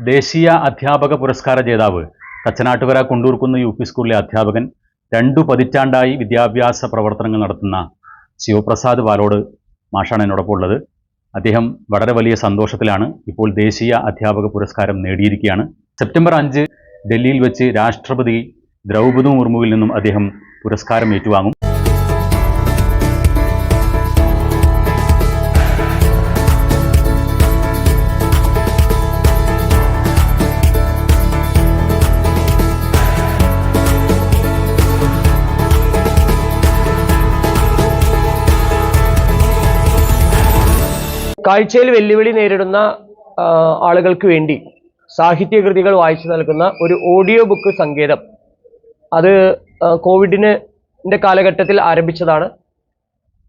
ദേശീയ അധ്യാപക പുരസ്കാര ജേതാവ് തച്ചനാട്ടുകര കുണ്ടൂർക്കുന്ന് യു പി സ്കൂളിലെ അധ്യാപകൻ 2 പതിറ്റാണ്ടായി വിദ്യാഭ്യാസ പ്രവർത്തനങ്ങൾ നടത്തുന്ന ശിവപ്രസാദ് പാലോട് മാഷാണ് എന്നോടൊപ്പം ഉള്ളത്. അദ്ദേഹം വളരെ വലിയ സന്തോഷത്തിലാണ്. ഇപ്പോൾ ദേശീയ അധ്യാപക പുരസ്കാരം നേടിയിരിക്കുകയാണ്. സെപ്റ്റംബർ 5 ഡൽഹിയിൽ വെച്ച് രാഷ്ട്രപതി ദ്രൗപദി മുർമുവിൽ നിന്നും അദ്ദേഹം പുരസ്കാരം ഏറ്റുവാങ്ങും. കാഴ്ചയിൽ വെല്ലുവിളി നേരിടുന്ന ആളുകൾക്ക് വേണ്ടി സാഹിത്യകൃതികൾ വായിച്ചു നൽകുന്ന ഒരു ഓഡിയോ ബുക്ക് സങ്കേതം, അത് കോവിഡിന്റെ കാലഘട്ടത്തിൽ ആരംഭിച്ചതാണ്.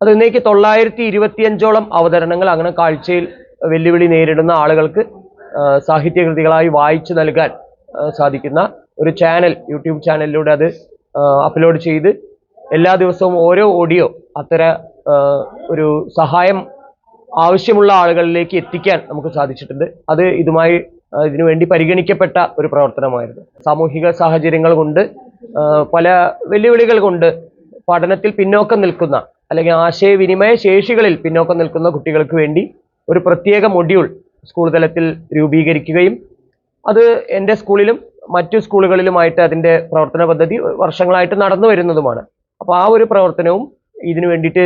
അത് ഇന്നേക്ക് 925ഓളം അവതരണങ്ങൾ അങ്ങനെ കാഴ്ചയിൽ വെല്ലുവിളി നേരിടുന്ന ആളുകൾക്ക് സാഹിത്യകൃതികളായി വായിച്ചു നൽകാൻ സാധിക്കുന്ന ഒരു ചാനൽ, യൂട്യൂബ് ചാനലിലൂടെ അത് അപ്ലോഡ് ചെയ്ത് എല്ലാ ദിവസവും ഓരോ ഓഡിയോ അത്തരം ഒരു സഹായം ആവശ്യമുള്ള ആളുകളിലേക്ക് എത്തിക്കാൻ നമുക്ക് സാധിച്ചിട്ടുണ്ട്. അത് ഇതിനുവേണ്ടി പരിഗണിക്കപ്പെട്ട ഒരു പ്രവർത്തനമായിരുന്നു. സാമൂഹിക സാഹചര്യങ്ങൾ കൊണ്ട്, പല വെല്ലുവിളികൾ കൊണ്ട് പഠനത്തിൽ പിന്നോക്കം നിൽക്കുന്ന അല്ലെങ്കിൽ ആശയവിനിമയ ശേഷികളിൽ പിന്നോക്കം നിൽക്കുന്ന കുട്ടികൾക്ക് വേണ്ടി ഒരു പ്രത്യേക മൊഡ്യൂൾ സ്കൂൾ തലത്തിൽ രൂപീകരിക്കുകയും അത് എൻ്റെ സ്കൂളിലും മറ്റു സ്കൂളുകളിലുമായിട്ട് അതിൻ്റെ പ്രവർത്തന പദ്ധതി വർഷങ്ങളായിട്ട് നടന്നു വരുന്നതുമാണ്. അപ്പോൾ ആ ഒരു പ്രവർത്തനവും ഇതിനു വേണ്ടിയിട്ട്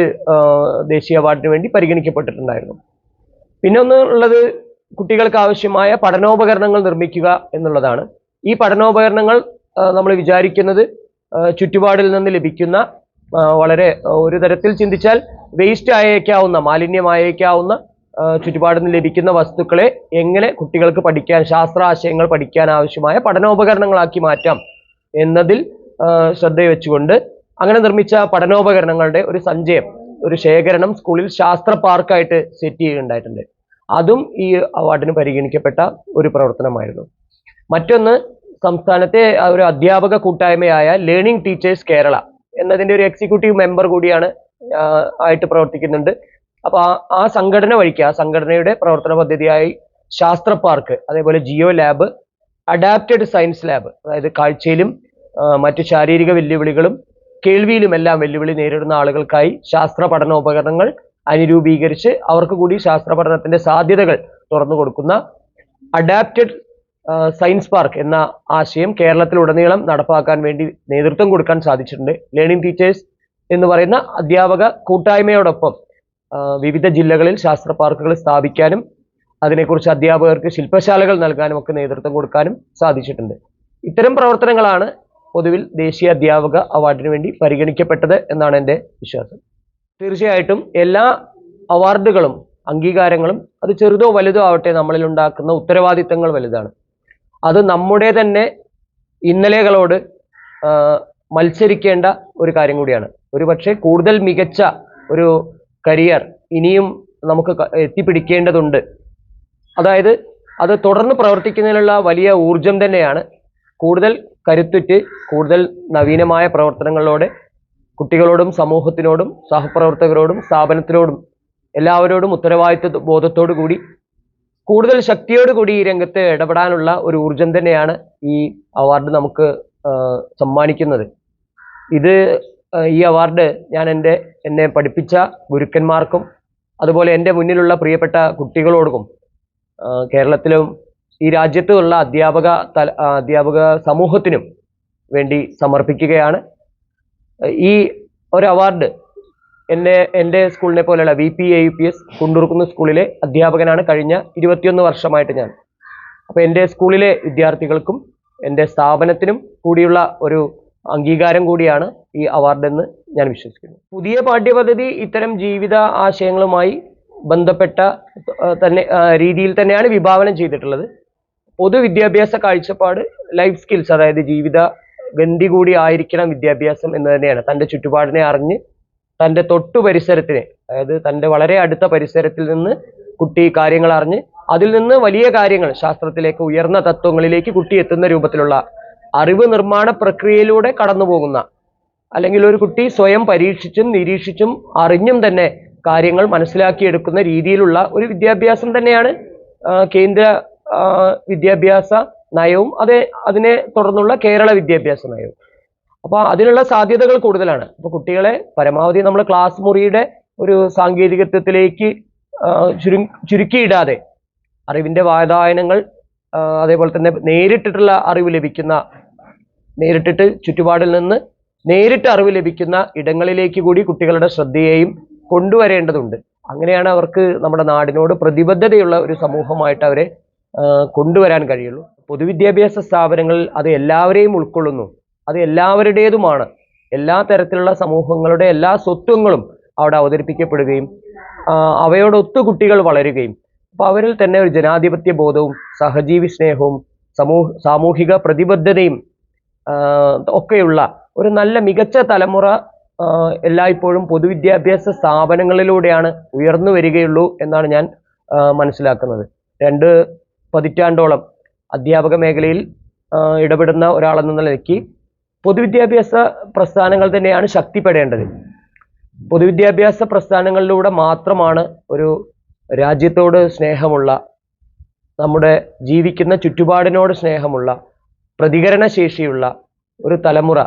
ദേശീയ അവാർഡിന് വേണ്ടി പരിഗണിക്കപ്പെട്ടിട്ടുണ്ടായിരുന്നു. പിന്നെ ഉള്ളത് കുട്ടികൾക്ക് ആവശ്യമായ പഠനോപകരണങ്ങൾ നിർമ്മിക്കുക എന്നുള്ളതാണ്. ഈ പഠനോപകരണങ്ങൾ നമ്മൾ വിചാരിക്കുന്നത് ചുറ്റുപാടിൽ നിന്ന് ലഭിക്കുന്ന വളരെ ഒരു തരത്തിൽ ചിന്തിച്ചാൽ വേസ്റ്റ് ആയേക്കാവുന്ന, മാലിന്യമായേക്കാവുന്ന ചുറ്റുപാടിൽ നിന്ന് ലഭിക്കുന്ന വസ്തുക്കളെ എങ്ങനെ കുട്ടികൾക്ക് പഠിക്കാൻ, ശാസ്ത്രാശയങ്ങൾ പഠിക്കാൻ ആവശ്യമായ പഠനോപകരണങ്ങളാക്കി മാറ്റാം എന്നതിൽ ശ്രദ്ധ വെച്ചുകൊണ്ട് അങ്ങനെ നിർമ്മിച്ച പഠനോപകരണങ്ങളുടെ ഒരു സഞ്ചയം, ഒരു ശേഖരണം സ്കൂളിൽ ശാസ്ത്ര പാർക്കായിട്ട് സെറ്റ് ചെയ്യുകയുണ്ടായിട്ടുണ്ട്. അതും ഈ അവാർഡിന് പരിഗണിക്കപ്പെട്ട ഒരു പ്രവർത്തനമായിരുന്നു. മറ്റൊന്ന്, സംസ്ഥാനത്തെ ഒരു അധ്യാപക കൂട്ടായ്മയായ ലേണിംഗ് ടീച്ചേഴ്സ് കേരള എന്നതിൻ്റെ ഒരു എക്സിക്യൂട്ടീവ് മെമ്പർ കൂടിയാണ് ആയിട്ട് പ്രവർത്തിക്കുന്നുണ്ട്. അപ്പോൾ ആ സംഘടന വഴിക്ക്, ആ സംഘടനയുടെ പ്രവർത്തന പദ്ധതിയായി ശാസ്ത്ര പാർക്ക്, അതേപോലെ geo lab, adapted science lab, അതായത് കാഴ്ചയിലും മറ്റു ശാരീരിക വെല്ലുവിളികളും കേൾവിയിലുമെല്ലാം വെല്ലുവിളി നേരിടുന്ന ആളുകൾക്കായി ശാസ്ത്ര പഠനോപകരണങ്ങൾ അനുരൂപീകരിച്ച് അവർക്ക് കൂടി ശാസ്ത്ര പഠനത്തിന്റെ സാധ്യതകൾ തുറന്നു കൊടുക്കുന്ന അഡാപ്റ്റഡ് സയൻസ് പാർക്ക് എന്ന ആശയം കേരളത്തിലുടനീളം നടപ്പാക്കാൻ വേണ്ടി നേതൃത്വം കൊടുക്കാൻ സാധിച്ചിട്ടുണ്ട്. ലേണിംഗ് ടീച്ചേഴ്സ് എന്ന് പറയുന്ന അധ്യാപക കൂട്ടായ്മയോടൊപ്പം വിവിധ ജില്ലകളിൽ ശാസ്ത്ര പാർക്കുകൾ സ്ഥാപിക്കാനും അതിനെക്കുറിച്ച് അധ്യാപകർക്ക് ശില്പശാലകൾ നൽകാനും ഒക്കെ നേതൃത്വം കൊടുക്കാനും സാധിച്ചിട്ടുണ്ട്. ഇത്തരം പ്രവർത്തനങ്ങളാണ് പൊതുവിൽ ദേശീയ അധ്യാപക അവാർഡിന് വേണ്ടി പരിഗണിക്കപ്പെട്ടത് എന്നാണ് എൻ്റെ വിശ്വാസം. തീർച്ചയായിട്ടും എല്ലാ അവാർഡുകളും അംഗീകാരങ്ങളും അത് ചെറുതോ വലുതോ ആവട്ടെ, നമ്മളിൽ ഉണ്ടാക്കുന്ന ഉത്തരവാദിത്തങ്ങൾ വലുതാണ്. അത് നമ്മുടെ തന്നെ ഇന്നലെകളോട് മത്സരിക്കേണ്ട ഒരു കാര്യം കൂടിയാണ്. ഒരു പക്ഷേ കൂടുതൽ മികച്ച ഒരു കരിയർ ഇനിയും നമുക്ക് എത്തിപ്പിടിക്കേണ്ടതുണ്ട്. അതായത് അത് തുടർന്ന് പ്രവർത്തിക്കുന്നതിനുള്ള വലിയ ഊർജം തന്നെയാണ് കൂടുതൽ കരുത്തുറ്റ്, കൂടുതൽ നവീനമായ പ്രവർത്തനങ്ങളോടെ കുട്ടികളോടും സമൂഹത്തിനോടും സഹപ്രവർത്തകരോടും സ്ഥാപനത്തിനോടും എല്ലാവരോടും ഉത്തരവാദിത്വ ബോധത്തോടു കൂടി കൂടുതൽ ശക്തിയോടുകൂടി ഈ രംഗത്ത് ഇടപെടാനുള്ള ഒരു ഊർജം തന്നെയാണ് ഈ അവാർഡ് നമുക്ക് സമ്മാനിക്കുന്നത്. ഈ അവാർഡ് ഞാൻ എന്നെ പഠിപ്പിച്ച ഗുരുക്കന്മാർക്കും അതുപോലെ എൻ്റെ മുന്നിലുള്ള പ്രിയപ്പെട്ട കുട്ടികളോടും കേരളത്തിലും ഈ രാജ്യത്തുള്ള അധ്യാപക സമൂഹത്തിനും വേണ്ടി സമർപ്പിക്കുകയാണ്. ഈ ഒരു അവാർഡ് എൻ്റെ സ്കൂളിനെ പോലെയുള്ള VPAUPS കുണ്ടൂർക്കുന്ന് സ്കൂളിലെ അധ്യാപകനാണ് കഴിഞ്ഞ 21 വർഷമായിട്ട് ഞാൻ. അപ്പോൾ എൻ്റെ സ്കൂളിലെ വിദ്യാർത്ഥികൾക്കും എൻ്റെ സ്ഥാപനത്തിനും കൂടിയുള്ള ഒരു അംഗീകാരം കൂടിയാണ് ഈ അവാർഡെന്ന് ഞാൻ വിശ്വസിക്കുന്നു. പുതിയ പാഠ്യപദ്ധതി ഇത്തരം ജീവിത ആശയങ്ങളുമായി ബന്ധപ്പെട്ട രീതിയിൽ തന്നെയാണ് വിഭാവനം ചെയ്തിട്ടുള്ളത്. പൊതുവിദ്യാഭ്യാസ കാഴ്ചപ്പാട്, ലൈഫ് സ്കിൽസ്, അതായത് ജീവിത ഗന്ധി കൂടി ആയിരിക്കണം വിദ്യാഭ്യാസം എന്ന് തന്നെയാണ്. തൻ്റെ ചുറ്റുപാടിനെ അറിഞ്ഞ് തൻ്റെ തൊട്ടു പരിസരത്തിനെ, അതായത് തൻ്റെ വളരെ അടുത്ത പരിസരത്തിൽ നിന്ന് കുട്ടി കാര്യങ്ങൾ അറിഞ്ഞ് അതിൽ നിന്ന് വലിയ കാര്യങ്ങൾ, ശാസ്ത്രത്തിലേക്ക്, ഉയർന്ന തത്വങ്ങളിലേക്ക് കുട്ടി എത്തുന്ന രൂപത്തിലുള്ള അറിവ് നിർമ്മാണ പ്രക്രിയയിലൂടെ കടന്നു പോകുന്ന, അല്ലെങ്കിൽ ഒരു കുട്ടി സ്വയം പരീക്ഷിച്ചും നിരീക്ഷിച്ചും അറിഞ്ഞും തന്നെ കാര്യങ്ങൾ മനസ്സിലാക്കിയെടുക്കുന്ന രീതിയിലുള്ള ഒരു വിദ്യാഭ്യാസം തന്നെയാണ് കേന്ദ്ര വിദ്യാഭ്യാസ നയവും അതിനെ തുടർന്നുള്ള കേരള വിദ്യാഭ്യാസ നയവും. അപ്പോൾ അതിനുള്ള സാധ്യതകൾ കൂടുതലാണ്. അപ്പോൾ കുട്ടികളെ പരമാവധി നമ്മൾ ക്ലാസ് മുറിയുടെ ഒരു സാങ്കേതികത്വത്തിലേക്ക് ചുരുക്കിയിടാതെ അറിവിന്റെ വാതായനങ്ങൾ, അതേപോലെ തന്നെ നേരിട്ടിട്ടുള്ള അറിവ് ലഭിക്കുന്ന, നേരിട്ടിട്ട് ചുറ്റുപാടിൽ നിന്ന് നേരിട്ട് അറിവ് ലഭിക്കുന്ന ഇടങ്ങളിലേക്ക് കൂടി കുട്ടികളുടെ ശ്രദ്ധയെയും കൊണ്ടുവരേണ്ടതുണ്ട്. അങ്ങനെയാണ് അവർക്ക് നമ്മുടെ നാടിനോട് പ്രതിബദ്ധതയുള്ള ഒരു സമൂഹമായിട്ട് അവരെ കൊണ്ടുവരാൻ കഴിയുള്ളൂ. പൊതുവിദ്യാഭ്യാസ സ്ഥാപനങ്ങളിൽ അത് എല്ലാവരെയും ഉൾക്കൊള്ളുന്നു, അത് എല്ലാവരുടേതുമാണ്. എല്ലാ തരത്തിലുള്ള സമൂഹങ്ങളുടെ എല്ലാ സ്വത്വങ്ങളും അവിടെ അവതരിപ്പിക്കപ്പെടുകയും അവയോടൊത്ത് കുട്ടികൾ വളരുകയും അപ്പോൾ അവരിൽ തന്നെ ഒരു ജനാധിപത്യ ബോധവും സഹജീവി സ്നേഹവും സാമൂഹിക പ്രതിബദ്ധതയും ഒക്കെയുള്ള ഒരു നല്ല മികച്ച തലമുറ എല്ലായ്പ്പോഴും പൊതുവിദ്യാഭ്യാസ സ്ഥാപനങ്ങളിലൂടെയാണ് ഉയർന്നു വരികയുള്ളൂ എന്നാണ് ഞാൻ മനസ്സിലാക്കുന്നത്. 2 പതിറ്റാണ്ടോളം അധ്യാപക മേഖലയിൽ ഇടപെടുന്ന ഒരാളെന്ന നിലയ്ക്ക് പൊതുവിദ്യാഭ്യാസ പ്രസ്ഥാനങ്ങൾ തന്നെയാണ് ശക്തിപ്പെടേണ്ടത്. പൊതുവിദ്യാഭ്യാസ പ്രസ്ഥാനങ്ങളിലൂടെ മാത്രമാണ് ഒരു രാജ്യത്തോട് സ്നേഹമുള്ള, നമ്മുടെ ജീവിക്കുന്ന ചുറ്റുപാടിനോട് സ്നേഹമുള്ള, പ്രതികരണശേഷിയുള്ള ഒരു തലമുറ,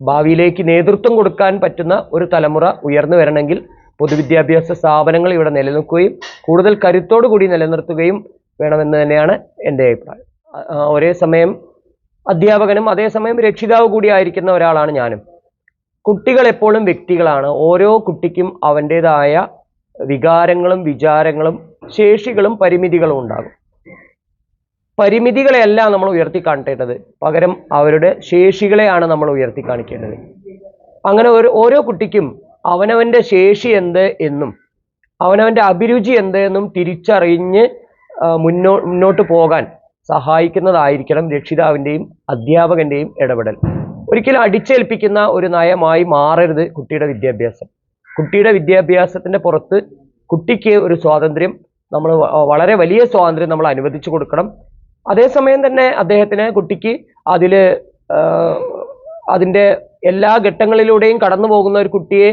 ഭാവിയിലേക്ക് നേതൃത്വം കൊടുക്കാൻ പറ്റുന്ന ഒരു തലമുറ ഉയർന്നു വരണമെങ്കിൽ പൊതുവിദ്യാഭ്യാസ സ്ഥാപനങ്ങൾ ഇവിടെ നിലനിൽക്കുകയും കൂടുതൽ കരുത്തോടു കൂടി നിലനിർത്തുകയും വേണമെന്ന് തന്നെയാണ് എൻ്റെ അഭിപ്രായം. ഒരേ സമയം അധ്യാപകനും അതേസമയം രക്ഷിതാവ് കൂടി ആയിരിക്കുന്ന ഒരാളാണ് ഞാനും. കുട്ടികൾ എപ്പോഴും വ്യക്തികളാണ്. ഓരോ കുട്ടിക്കും അവൻ്റെതായ വികാരങ്ങളും വിചാരങ്ങളും ശേഷികളും പരിമിതികളും ഉണ്ടാകും. പരിമിതികളെയല്ല നമ്മൾ ഉയർത്തി കാണിക്കേണ്ടത്, പകരം അവരുടെ ശേഷികളെയാണ് നമ്മൾ ഉയർത്തി കാണിക്കേണ്ടത്. അങ്ങനെ ഓരോ കുട്ടിക്കും അവനവൻ്റെ ശേഷി എന്ത് എന്നും അവനവൻ്റെ അഭിരുചി എന്ത് എന്നും തിരിച്ചറിഞ്ഞ് മുന്നോട്ട് പോകാൻ സഹായിക്കുന്നതായിരിക്കണം രക്ഷിതാവിൻ്റെയും അധ്യാപകൻ്റെയും ഇടപെടൽ. ഒരിക്കലും അടിച്ചേൽപ്പിക്കുന്ന ഒരു നയമായി മാറരുത് കുട്ടിയുടെ വിദ്യാഭ്യാസം. കുട്ടിയുടെ വിദ്യാഭ്യാസത്തിൻ്റെ പുറത്ത് കുട്ടിക്ക് ഒരു സ്വാതന്ത്ര്യം, നമ്മൾ വളരെ വലിയ സ്വാതന്ത്ര്യം നമ്മൾ അനുവദിച്ചു കൊടുക്കണം. അതേസമയം തന്നെ കുട്ടിക്ക് അതിൻ്റെ എല്ലാ ഘട്ടങ്ങളിലൂടെയും കടന്നു പോകുന്ന ഒരു കുട്ടിയെ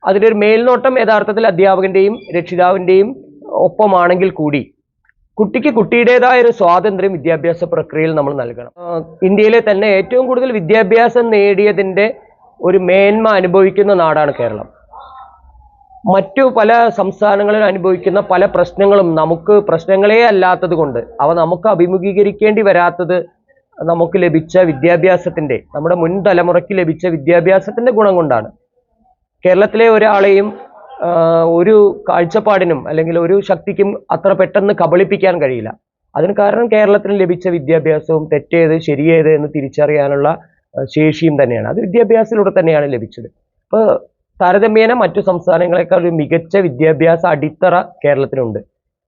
അതിലൊരു മേൽനോട്ടം യഥാർത്ഥത്തിൽ അധ്യാപകൻ്റെയും രക്ഷിതാവിൻ്റെയും ഒപ്പമാണെങ്കിൽ കൂടി കുട്ടിക്ക് കുട്ടിയുടേതായ ഒരു സ്വാതന്ത്ര്യം വിദ്യാഭ്യാസ പ്രക്രിയയിൽ നമ്മൾ നൽകണം. ഇന്ത്യയിലെ തന്നെ ഏറ്റവും കൂടുതൽ വിദ്യാഭ്യാസം നേടിയതിൻ്റെ ഒരു മേന്മ അനുഭവിക്കുന്ന നാടാണ് കേരളം. മറ്റു പല സംസ്ഥാനങ്ങളിൽ അനുഭവിക്കുന്ന പല പ്രശ്നങ്ങളും നമുക്ക് പ്രശ്നങ്ങളേ അല്ലാത്തത് കൊണ്ട്, അവ നമുക്ക് അഭിമുഖീകരിക്കേണ്ടി വരാത്തത് നമുക്ക് ലഭിച്ച വിദ്യാഭ്യാസത്തിൻ്റെ, നമ്മുടെ മുൻ തലമുറയ്ക്ക് ലഭിച്ച വിദ്യാഭ്യാസത്തിൻ്റെ ഗുണം കൊണ്ടാണ്. കേരളത്തിലെ ഒരാളെയും ഒരു കാഴ്ചപ്പാടിനും അല്ലെങ്കിൽ ഒരു ശക്തിക്കും അത്ര പെട്ടെന്ന് കബളിപ്പിക്കാൻ കഴിയില്ല. അതിന് കാരണം കേരളത്തിന് ലഭിച്ച വിദ്യാഭ്യാസവും തെറ്റേത് ശരിയേത് എന്ന് തിരിച്ചറിയാനുള്ള ശേഷിയും തന്നെയാണ്. അത് വിദ്യാഭ്യാസത്തിലൂടെ തന്നെയാണ് ലഭിച്ചത്. അപ്പോൾ താരതമ്യേന മറ്റു സംസ്ഥാനങ്ങളെക്കാൾ ഒരു മികച്ച വിദ്യാഭ്യാസ അടിത്തറ കേരളത്തിനുണ്ട്.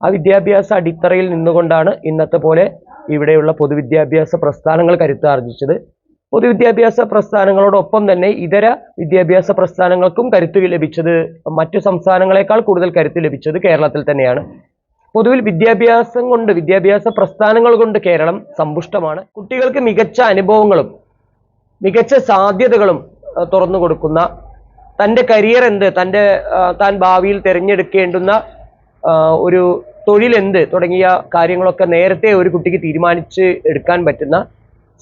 ആ വിദ്യാഭ്യാസ അടിത്തറയിൽ നിന്നുകൊണ്ടാണ് ഇന്നത്തെ പോലെ ഇവിടെയുള്ള പൊതുവിദ്യാഭ്യാസ പ്രസ്ഥാനങ്ങൾ കരുത്താർജിച്ചത്. പൊതുവിദ്യാഭ്യാസ പ്രസ്ഥാനങ്ങളോടൊപ്പം തന്നെ ഇതര വിദ്യാഭ്യാസ പ്രസ്ഥാനങ്ങൾക്കും കരുത്ത് ലഭിച്ചത്, മറ്റു സംസ്ഥാനങ്ങളെക്കാൾ കൂടുതൽ കരുത്ത് ലഭിച്ചത് കേരളത്തിൽ തന്നെയാണ്. പൊതുവിൽ വിദ്യാഭ്യാസ പ്രസ്ഥാനങ്ങൾ കൊണ്ട് കേരളം സമ്പുഷ്ടമാണ്. കുട്ടികൾക്ക് മികച്ച അനുഭവങ്ങളും മികച്ച സാധ്യതകളും തുറന്നു കൊടുക്കുന്ന, തൻ്റെ കരിയർ എന്ത്, താൻ ഭാവിയിൽ തിരഞ്ഞെടുക്കേണ്ടുന്ന ഒരു തൊഴിലെന്ത് തുടങ്ങിയ കാര്യങ്ങളൊക്കെ നേരത്തെ ഒരു കുട്ടിക്ക് തീരുമാനിച്ച് എടുക്കാൻ പറ്റുന്ന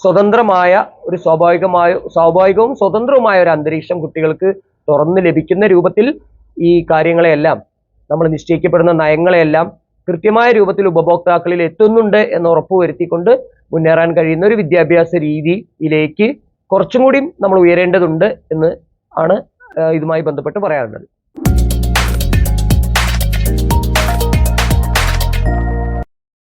സ്വതന്ത്രമായ ഒരു സ്വാഭാവികവും സ്വതന്ത്രവുമായ ഒരു അന്തരീക്ഷം കുട്ടികൾക്ക് തുറന്ന് ലഭിക്കുന്ന രൂപത്തിൽ ഈ കാര്യങ്ങളെയെല്ലാം, നമ്മൾ നിശ്ചയിക്കപ്പെടുന്ന നയങ്ങളെയെല്ലാം കൃത്യമായ രൂപത്തിൽ ഉപഭോക്താക്കളിൽ എത്തുന്നുണ്ട് എന്ന് ഉറപ്പുവരുത്തിക്കൊണ്ട് മുന്നേറാൻ കഴിയുന്ന ഒരു വിദ്യാഭ്യാസ രീതിയിലേക്ക് കുറച്ചും കൂടി നമ്മൾ ഉയരേണ്ടതുണ്ട് എന്ന് ആണ് ഇതുമായി ബന്ധപ്പെട്ട് പറയാനുള്ളത്.